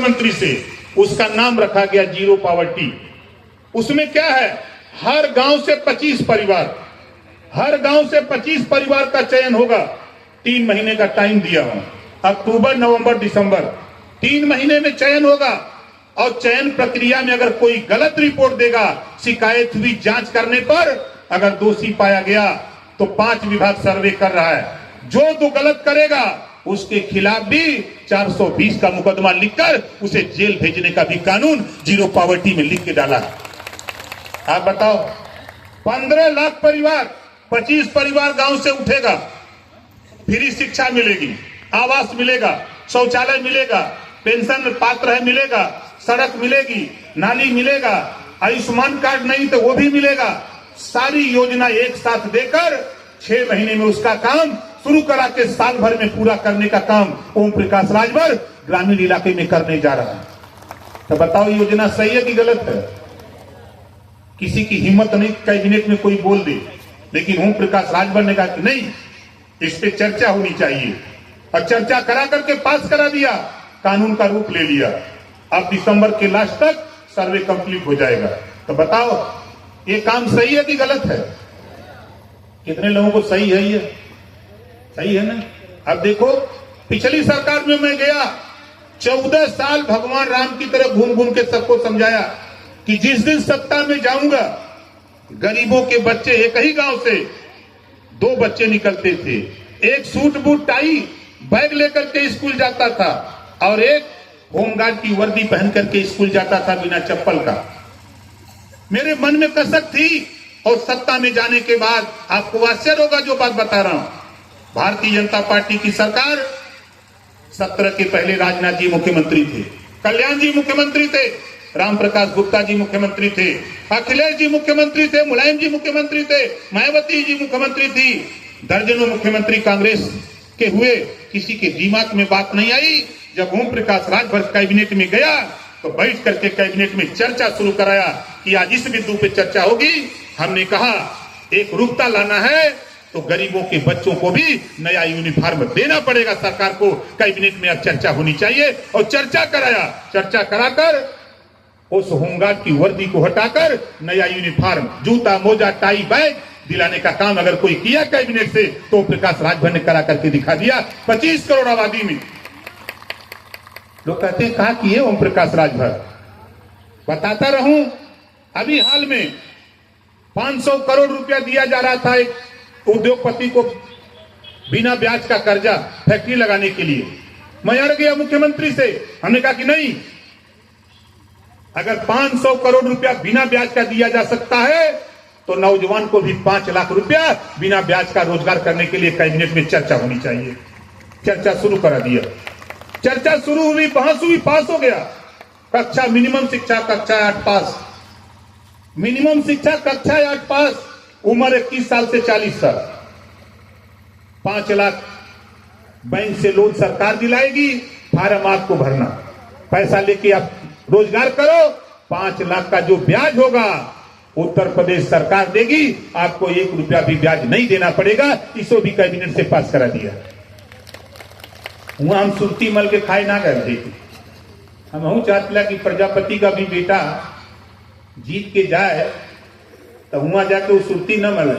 मुख्यमंत्री से उसका नाम रखा गया जीरो पॉवर्टी। उसमें क्या है, हर गांव से 25 परिवार, हर गांव से 25 परिवार का चयन होगा। 3 महीने का टाइम दिया हूं, अक्टूबर नवंबर दिसंबर, 3 महीने में चयन होगा। और चयन प्रक्रिया में अगर कोई गलत रिपोर्ट देगा, शिकायत हुई, जांच करने पर अगर दोषी पाया गया तो 5 विभाग सर्वे कर रहा है, जो गलत करेगा उसके खिलाफ भी 420 का मुकदमा लिखकर उसे जेल भेजने का भी कानून जीरो पॉवर्टी में लिख के डाला है। आप बताओ, 15 लाख परिवार, 25 परिवार गांव से उठेगा, फ्री शिक्षा मिलेगी, आवास मिलेगा, शौचालय मिलेगा, पेंशन पात्र है मिलेगा, सड़क मिलेगी, नाली मिलेगा, आयुष्मान कार्ड नहीं तो वो भी मिलेगा। सारी योजना एक साथ देकर 6 महीने में उसका काम शुरू करा के साल भर में पूरा करने का काम ओम प्रकाश राजभर ग्रामीण इलाके में करने जा रहा है। तो बताओ, योजना सही है कि गलत है? किसी की हिम्मत नहीं कैबिनेट में कोई बोल दे, लेकिन ओम प्रकाश राजभर ने कहा कि नहीं, इस पे चर्चा होनी चाहिए, और चर्चा करा करके पास करा दिया, कानून का रूप ले लिया। अब दिसंबर के लास्ट तक सर्वे कंप्लीट हो जाएगा। तो बताओ, ये काम सही है कि गलत है? कितने लोगों को सही है? ये सही है ना? अब देखो, पिछली सरकार में मैं गया, 14 साल भगवान राम की तरह घूम घूम के सबको समझाया कि जिस दिन सत्ता में जाऊंगा, गरीबों के बच्चे, एक ही गांव से 2 बच्चे निकलते थे, एक सूट बूट टाई बैग लेकर के स्कूल जाता था और एक होमगार्ड की वर्दी पहन करके स्कूल जाता था बिना चप्पल का। मेरे मन में कसक थी, और सत्ता में जाने के बाद आपको आश्चर्य होगा जो बात बता रहा हूं, भारतीय जनता पार्टी की सरकार, 17 के पहले राजनाथ जी मुख्यमंत्री थे, कल्याण जी मुख्यमंत्री थे, राम प्रकाश गुप्ता जी मुख्यमंत्री थे, अखिलेश जी मुख्यमंत्री थे, मुलायम जी मुख्यमंत्री थे, मायावती जी मुख्यमंत्री थी, दर्जनों मुख्यमंत्री कांग्रेस के हुए, किसी के दिमाग में बात नहीं आई। जब ओम प्रकाश राजभर कैबिनेट में गया तो बैठ करके कैबिनेट में चर्चा शुरू कराया कि आज इस बिंदु पे चर्चा होगी। हमने कहा एक रूपता लाना है तो गरीबों के बच्चों को भी नया यूनिफॉर्म देना पड़ेगा, सरकार को कैबिनेट में अब चर्चा होनी चाहिए। और चर्चा कराया, चर्चा कराकर उस होमगार्ड की वर्दी को हटाकर नया यूनिफॉर्म, जूता मोजा टाई बैग दिलाने का काम अगर कोई किया कैबिनेट से तो प्रकाश राजभर ने करा करके दिखा दिया। 25 करोड़ आबादी में लोग कहते हैं कहा किए ओम प्रकाश राजभर? बताता रहूं, अभी हाल में 500 करोड़ रुपया दिया जा रहा था एक उद्योगपति को बिना ब्याज का कर्जा फैक्ट्री लगाने के लिए। मैं अड़ गया मुख्यमंत्री से, हमने कहा कि नहीं, अगर 500 करोड़ रुपया बिना ब्याज का दिया जा सकता है तो नौजवान को भी 5 लाख रुपया बिना ब्याज का रोजगार करने के लिए कैबिनेट में चर्चा होनी चाहिए। चर्चा शुरू करा दिया, चर्चा शुरू हुई, बहस हुई, पास हो गया। कक्षा मिनिमम शिक्षा कक्षा 8 पास, मिनिमम शिक्षा कक्षा 8 पास, उम्र 21 साल से 40 साल, 5 लाख बैंक से लोन सरकार दिलाएगी, फार्म आपको भरना, पैसा लेके आप रोजगार करो, 5 लाख का जो ब्याज होगा उत्तर प्रदेश सरकार देगी, आपको 1 रुपया भी ब्याज नहीं देना पड़ेगा। इसको भी कैबिनेट से पास करा दिया। वहां हम सुरती मल के खाए ना गए थे, हम चाहते कि प्रजापति का भी बेटा जीत के जाए तो वहां जाके वो सुरती न मले,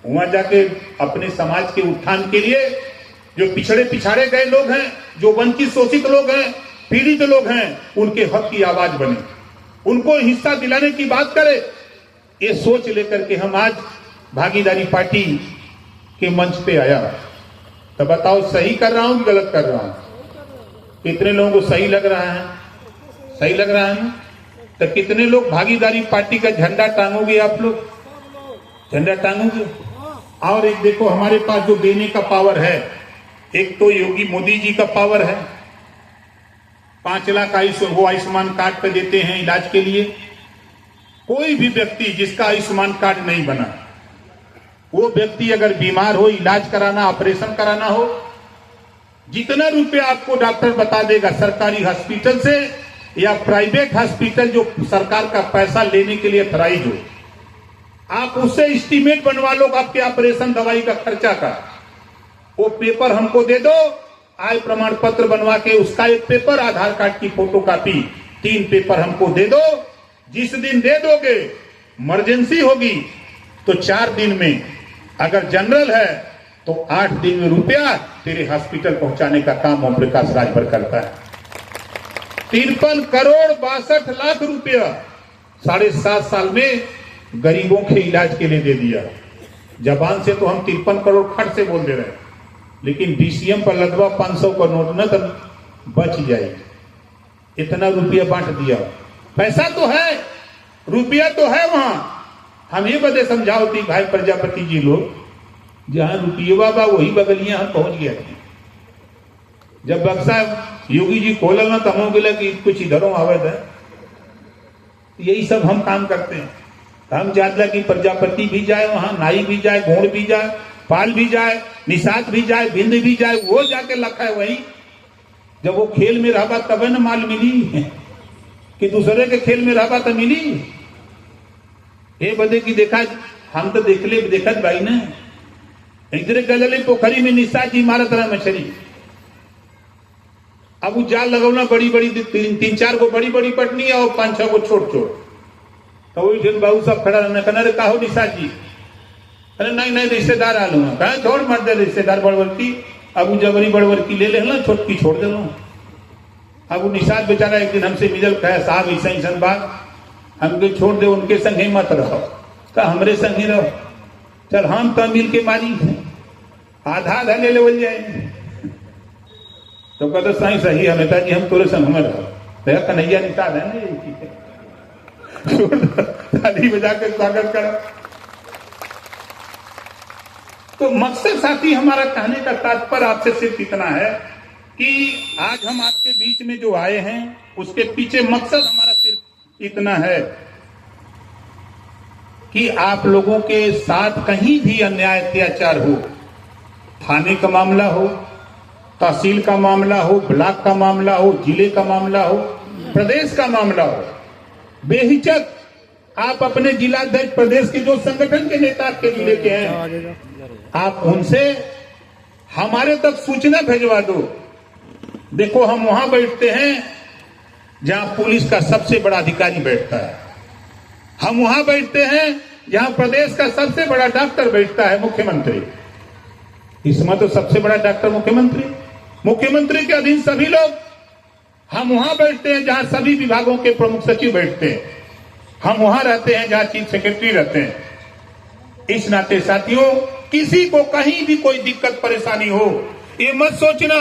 वहां जाके अपने समाज के उत्थान के लिए जो पिछड़े पिछाड़े गए लोग हैं, जो वंचित शोषित लोग हैं, पीड़ित लोग हैं, उनके हक की आवाज बने, उनको हिस्सा दिलाने की बात करे। ये सोच लेकर के हम आज भागीदारी पार्टी के मंच पे आया। तो बताओ सही कर रहा हूं कि गलत कर रहा हूं? कितने लोगों को सही लग रहा है? सही लग रहा है ना? तो कितने लोग भागीदारी पार्टी का झंडा टांगोगे? आप लोग झंडा टांगोगे? और एक देखो, हमारे पास जो देने का पावर है, एक तो योगी मोदी जी का पावर है, 5 लाख आयुष्मान कार्ड पे देते हैं इलाज के लिए। कोई भी व्यक्ति जिसका आयुष्मान कार्ड नहीं बना, वो व्यक्ति अगर बीमार हो, इलाज कराना, ऑपरेशन कराना हो, जितना रुपया आपको डॉक्टर बता देगा, सरकारी हॉस्पिटल से या प्राइवेट हॉस्पिटल जो सरकार का पैसा लेने के लिए अथराइज हो, आप उससे एस्टीमेट बनवा लो आपके ऑपरेशन दवाई का खर्चा का। वो पेपर हमको दे दो, आय प्रमाण पत्र बनवा के उसका एक पेपर, आधार कार्ड की फोटोकॉपी, 3 पेपर हमको दे दो। जिस दिन दे दोगे, इमरजेंसी होगी तो 4 दिन में, अगर जनरल है तो 8 दिन में रुपया तेरे हॉस्पिटल पहुंचाने का काम ओम प्रकाश राजभर करता है। 53 करोड़ 62 लाख रुपया 7.5 साल में गरीबों के इलाज के लिए दे दिया। जबान से तो हम 53 करोड़ खट से बोल दे रहे हैं, लेकिन डीसीएम पर लगभग 500 का नोट न तो बच जाएगी। इतना रुपया बांट दिया। पैसा तो है, रुपया तो है वहां। हम ये बदे समझाओ कि भाई प्रजापति जी लोग, जहां रुपये बाबा वही बगलियां हम पहुंच गया। जब बक्सा योगी जी खोलल ना, तो हम बोले कि कुछ इधरों आवे थे। यही सब हम काम करते हैं। हम चाहते कि प्रजापति भी जाए वहां, नाई भी जाए, गोंड भी जाए, पाल भी जाए, निषाद भी जाए, बिंद भी जाए, वो जाके लखा है वही। जब वो खेल में रहा तब न माल मिली कि दूसरे के खेल में रहा तो मिली। ये बदे की देखा, हम तो देखत भाई ने इधर गलले पोखरी में निषाद जी मारत रहा मछली। अब वो जाल लगौना बड़ी बड़ी 3-4 गो बड़ी बड़ी पटनी और 5-6 गो छोट छोट। तो वही दिन बाबू सब खड़ा रहना, कहना रे काहो निषाद जी? अरे नहीं रिश्तेदार आलू है। कहा छोड़ मर दे रिश्तेदार बड़वर्ती। अब वो जबरी बड़वर्ती ले ले छोटकी छोड़ दे लो। अब वो निषाद बेचारा एक दिन हमसे मिलल, कहे साहब ऐसा बात, हमके छोड़ दे, उनके संग ही मत रहो। कहा हमरे संग ही रहो। चल हम तो मिल के मालिक हैं, आधा ले लेवल जाए। तो कहते सही है नेताजी, हम तोरे संग में रहो। देखा कन्हैया निषाद है ना, यही ठीक है। ताली बजा के स्वागत करो। तो मकसद साथी हमारा कहने का तात्पर्य आपसे सिर्फ इतना है कि आज हम आपके बीच में जो आए हैं, उसके पीछे मकसद हमारा सिर्फ इतना है कि आप लोगों के साथ कहीं भी अन्याय अत्याचार हो, थाने का मामला हो, तहसील का मामला हो, ब्लॉक का मामला हो, जिले का मामला हो, प्रदेश का मामला हो, बेहिचक आप अपने जिलाध्यक्ष, प्रदेश के जो संगठन के नेता आपके जिले के हैं, आप उनसे हमारे तक सूचना भेजवा दो। देखो हम वहां बैठते हैं जहां पुलिस का सबसे बड़ा अधिकारी बैठता है। हम वहां बैठते हैं जहां प्रदेश का सबसे बड़ा डॉक्टर बैठता है, मुख्यमंत्री। इसमें तो सबसे बड़ा डॉक्टर मुख्यमंत्री, मुख्यमंत्री के अधीन सभी लोग। हम वहां बैठते हैं जहां सभी विभागों के प्रमुख सचिव बैठते हैं। हम वहां रहते हैं जहां चीफ सेक्रेटरी रहते हैं। इस नाते साथियों, किसी को कहीं भी कोई दिक्कत परेशानी हो, ये मत सोचना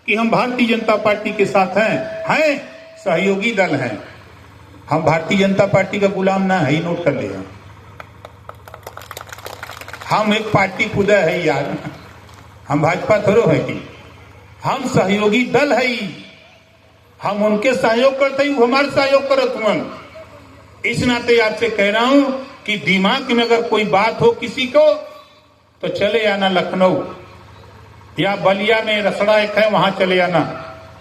कि हम भारतीय जनता पार्टी के साथ हैं सहयोगी दल हैं। हम भारतीय जनता पार्टी का गुलाम ना है, नोट कर लिया। हम एक पार्टी खुदा है यार, हम भाजपा थोड़ो है कि हम सहयोगी दल है। हम उनके सहयोग करते ही हमारे सहयोग करत हुए। इस नाते आपसे कह रहा हूं कि दिमाग में अगर कोई बात हो किसी को, तो चले आना लखनऊ या बलिया में रसड़ा एक है, वहां चले आना,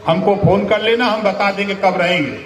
हमको फोन कर लेना, हम बता देंगे कब रहेंगे।